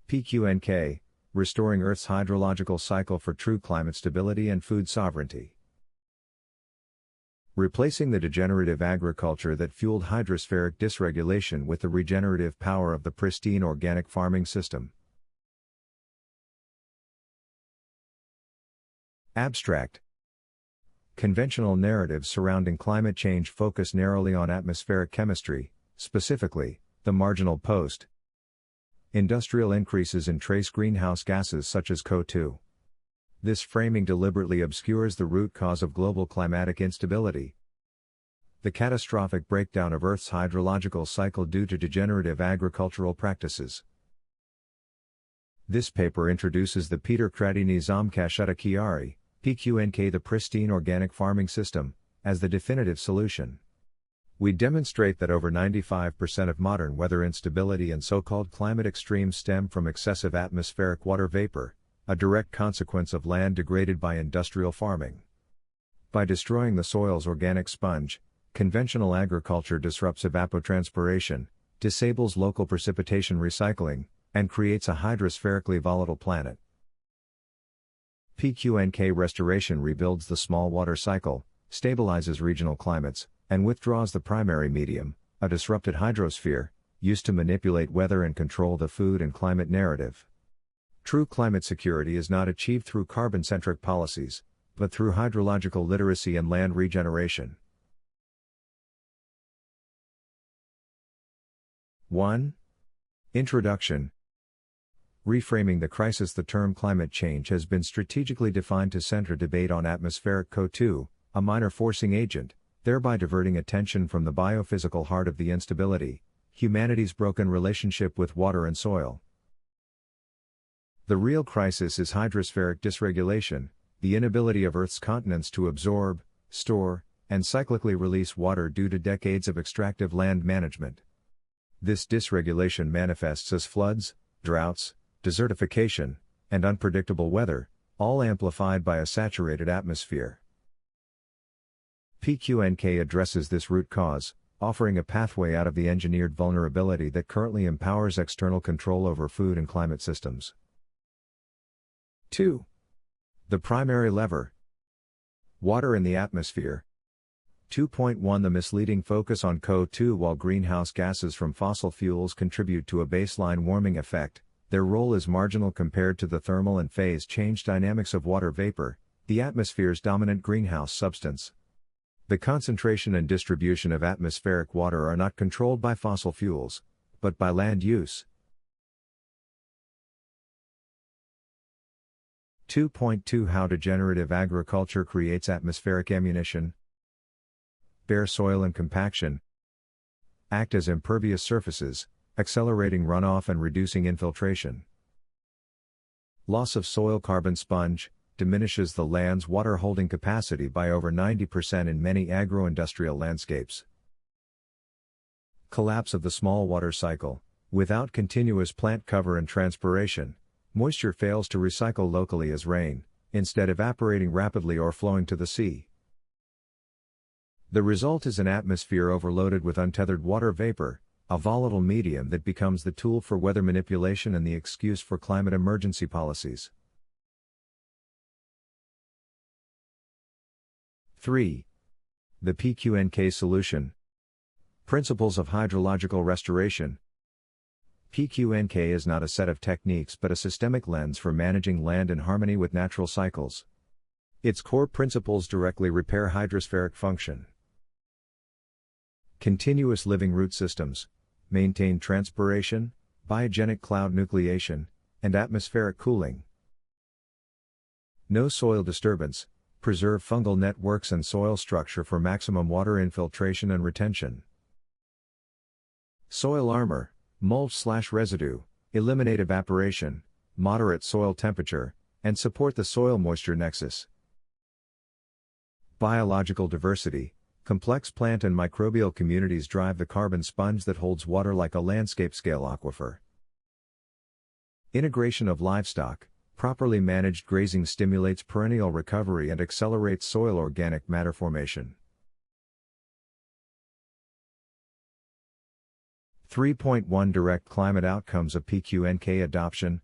PQNK, Restoring Earth's Hydrological Cycle for True Climate Stability and Food Sovereignty. Replacing the degenerative agriculture that fueled hydrospheric dysregulation with the regenerative power of the pristine organic farming system. Abstract. Conventional narratives surrounding climate change focus narrowly on atmospheric chemistry, specifically, the marginal post. Industrial increases in trace greenhouse gases such as CO2. This framing deliberately obscures the root cause of global climatic instability. The catastrophic breakdown of Earth's hydrological cycle due to degenerative agricultural practices. This paper introduces the Paedar Qudratti Nizam Kashatqari, PQNK, the Pristine Organic Farming System, as the definitive solution. We demonstrate that over 95% of modern weather instability and so-called climate extremes stem from excessive atmospheric water vapor, a direct consequence of land degraded by industrial farming. By destroying the soil's organic sponge, conventional agriculture disrupts evapotranspiration, disables local precipitation recycling, and creates a hydrospherically volatile planet. PQNK restoration rebuilds the small water cycle, stabilizes regional climates, and withdraws the primary medium, a disrupted hydrosphere, used to manipulate weather and control the food and climate narrative. True climate security is not achieved through carbon-centric policies, but through hydrological literacy and land regeneration. 1. Introduction. Reframing the crisis. The term climate change has been strategically defined to center debate on atmospheric CO2, a minor forcing agent, thereby diverting attention from the biophysical heart of the instability, humanity's broken relationship with water and soil. The real crisis is hydrospheric dysregulation, the inability of Earth's continents to absorb, store, and cyclically release water due to decades of extractive land management. This dysregulation manifests as floods, droughts, desertification, and unpredictable weather, all amplified by a saturated atmosphere. PQNK addresses this root cause, offering a pathway out of the engineered vulnerability that currently empowers external control over food and climate systems. 2. The primary lever. Water in the atmosphere. 2.1 The misleading focus on CO2. While greenhouse gases from fossil fuels contribute to a baseline warming effect, their role is marginal compared to the thermal and phase change dynamics of water vapor, the atmosphere's dominant greenhouse substance. The concentration and distribution of atmospheric water are not controlled by fossil fuels, but by land use. 2.2 How degenerative agriculture creates atmospheric ammunition. Bare soil and compaction act as impervious surfaces, accelerating runoff and reducing infiltration. Loss of soil carbon sponge diminishes the land's water holding capacity by over 90% in many agro-industrial landscapes. Collapse of the small water cycle. Without continuous plant cover and transpiration, moisture fails to recycle locally as rain, instead evaporating rapidly or flowing to the sea. The result is an atmosphere overloaded with untethered water vapor, a volatile medium that becomes the tool for weather manipulation and the excuse for climate emergency policies. 3. The PQNK solution. Principles of hydrological restoration. PQNK is not a set of techniques but a systemic lens for managing land in harmony with natural cycles. Its core principles directly repair hydrospheric function. Continuous living root systems, maintain transpiration, biogenic cloud nucleation, and atmospheric cooling. No soil disturbance, preserve fungal networks and soil structure for maximum water infiltration and retention. Soil armor, mulch/residue, eliminate evaporation, moderate soil temperature, and support the soil moisture nexus. Biological diversity, complex plant and microbial communities drive the carbon sponge that holds water like a landscape-scale aquifer. Integration of livestock, properly managed grazing stimulates perennial recovery and accelerates soil organic matter formation. 3.1 Direct climate outcomes of PQNK adoption.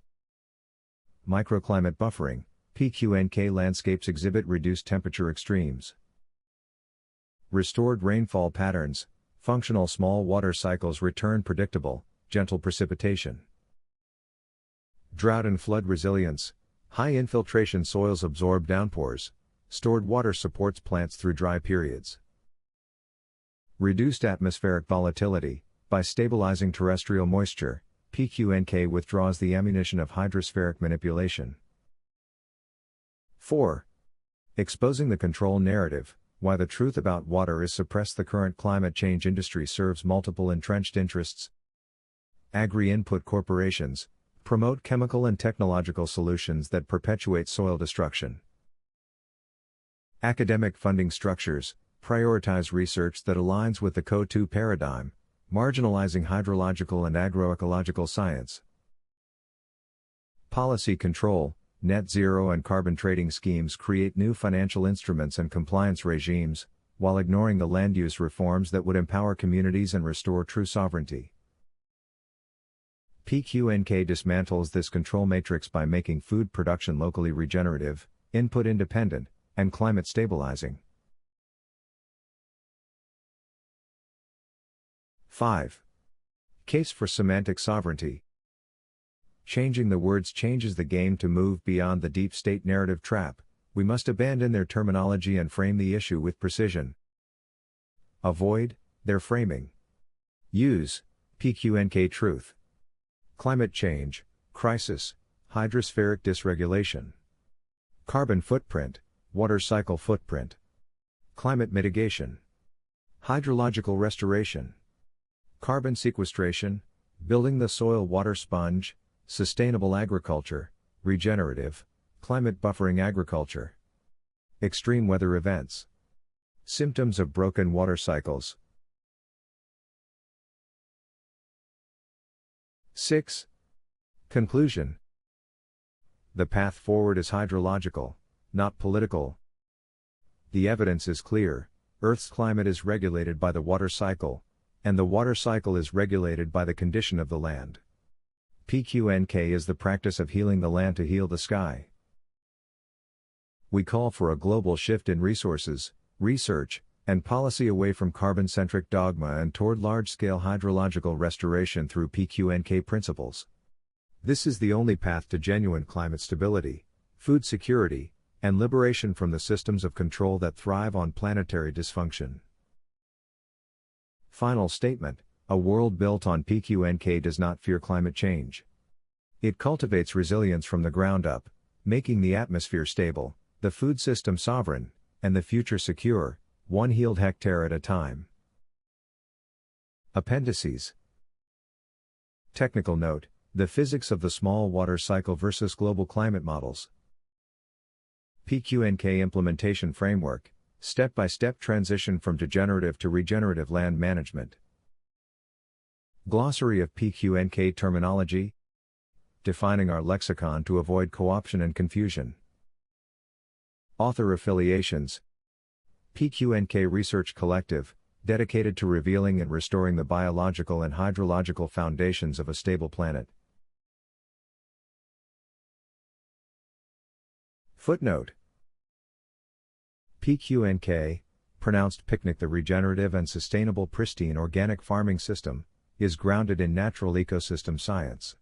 Microclimate buffering. PQNK landscapes exhibit reduced temperature extremes. Restored rainfall patterns. Functional small water cycles return predictable, gentle precipitation. Drought and flood resilience. High infiltration soils absorb downpours. Stored water supports plants through dry periods. Reduced atmospheric volatility. By stabilizing terrestrial moisture, PQNK withdraws the ammunition of hydrospheric manipulation. 4. Exposing the control narrative. Why the truth about water is suppressed. The current climate change industry serves multiple entrenched interests. Agri-input corporations promote chemical and technological solutions that perpetuate soil destruction. Academic funding structures prioritize research that aligns with the CO2 paradigm, marginalizing hydrological and agroecological science. Policy control. Net zero and carbon trading schemes create new financial instruments and compliance regimes, while ignoring the land use reforms that would empower communities and restore true sovereignty. PQNK dismantles this control matrix by making food production locally regenerative, input independent, and climate stabilizing. 5. Case for semantic sovereignty. Changing the words changes the game. To move beyond the deep state narrative trap, we must abandon their terminology and frame the issue with precision. Avoid their framing. Use PQNK truth. Climate change, crisis, hydrospheric dysregulation. Carbon footprint, water cycle footprint. Climate mitigation. Hydrological restoration. Carbon sequestration, building the soil water sponge. Sustainable agriculture, regenerative, climate buffering agriculture. Extreme weather events. Symptoms of broken water cycles. 6. Conclusion. The path forward is hydrological, not political. The evidence is clear. Earth's climate is regulated by the water cycle, and the water cycle is regulated by the condition of the land. PQNK is the practice of healing the land to heal the sky. We call for a global shift in resources, research, and policy away from carbon-centric dogma and toward large-scale hydrological restoration through PQNK principles. This is the only path to genuine climate stability, food security, and liberation from the systems of control that thrive on planetary dysfunction. Final statement. A world built on PQNK does not fear climate change. It cultivates resilience from the ground up, making the atmosphere stable, the food system sovereign, and the future secure, one healed hectare at a time. Appendices. Technical note: the physics of the small water cycle versus global climate models. PQNK implementation framework, step-by-step transition from degenerative to regenerative land management. Glossary of PQNK terminology. Defining our lexicon to avoid co-option and confusion. Author affiliations. PQNK Research Collective, dedicated to revealing and restoring the biological and hydrological foundations of a stable planet. Footnote. PQNK, pronounced picnic. The regenerative and sustainable Pristine Organic Farming System, is grounded in natural ecosystem science.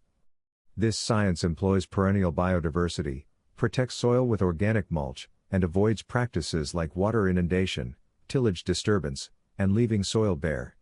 This science employs perennial biodiversity, protects soil with organic mulch, and avoids practices like water inundation, tillage disturbance, and leaving soil bare.